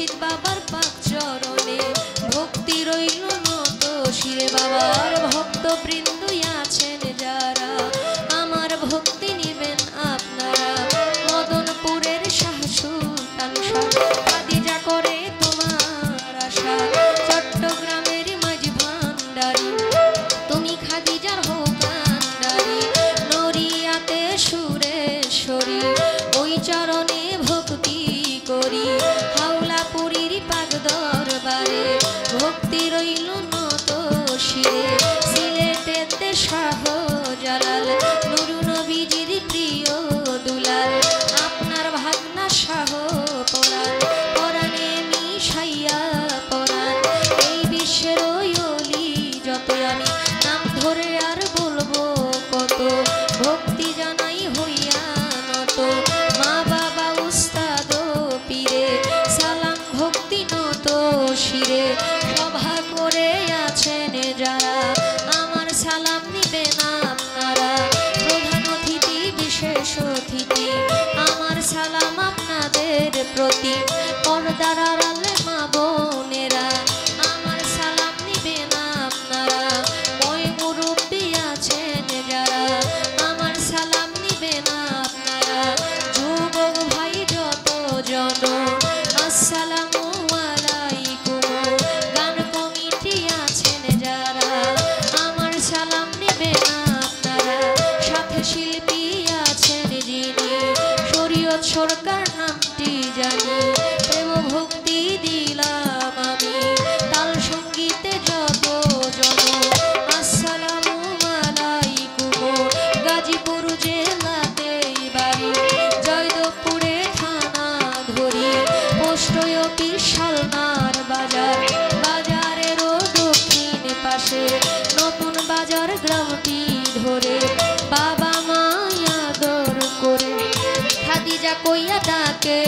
মুর্শিদ বাবার পাক চরণে ভক্তি রইল নত শিরে বাবার ভক্তবৃন্দ আছেন যারা আমার ভক্তি নিবেন আপনারা মদনপুরের শাহ সুলতান শাহ খাদিজা করে তোমার আশা চট্টগ্রামের মাঝ ভান্ডারী তুমি খাদিজার হো কান্ডারী নড়িয়াতে সুরেশ্বরী ওই চরণে ভক্তি করি হাওলাপুরীর পাক দরবারে ভক্তি রইল নত শিরে সিলেটেতে শাহজালাল নুরু নবীজির প্রিয় দুলাল আপনার ভাগনা শাহ পরাণ পরাণে মিশাইয়া পরাণ এই বিশ্বের ওলি যত আমি নাম ধরে আর বলবো কত ভক্তি জানাই হইয়া নত মা বাবা উস্তাদ পীরে সালাম ভক্তি নত শিরে সভা করে আছেন যারা আমার সালাম নিবেন আপনারা প্রধান অতিথি বিশেষ অতিথি আমার সালাম আপনাদের প্রতি পর্দার আড়ালে মা বোনেরা আমার সালাম নিবেন আপনারা ওই মুরব্বী আছেন যারা আমার সালাম নিবেন আপনারা যুবক ভাই যত জন আসসালামু আলাইকুম গান কমিটি আছেন যারা আমার সালাম নিবেন আপনারা সাথে শিল্পী আছেন যিনি শরীয়ত সরকার নামটি জানি প্রেম ভক্তি দিলাম আমি তাল সঙ্গীতে যত জন আসসালামু আলাইকুম গাজীপুর জেলাতে বাড়ি জয়দেবপুরে থানা ধরি পোস্ট অফিস শালনার বাজার বাজারেরও দক্ষিণ পাশে নতুন বাজার গ্রামটি ধরে বাবা মা আদর করে খাদিজা কইয়া ডাকে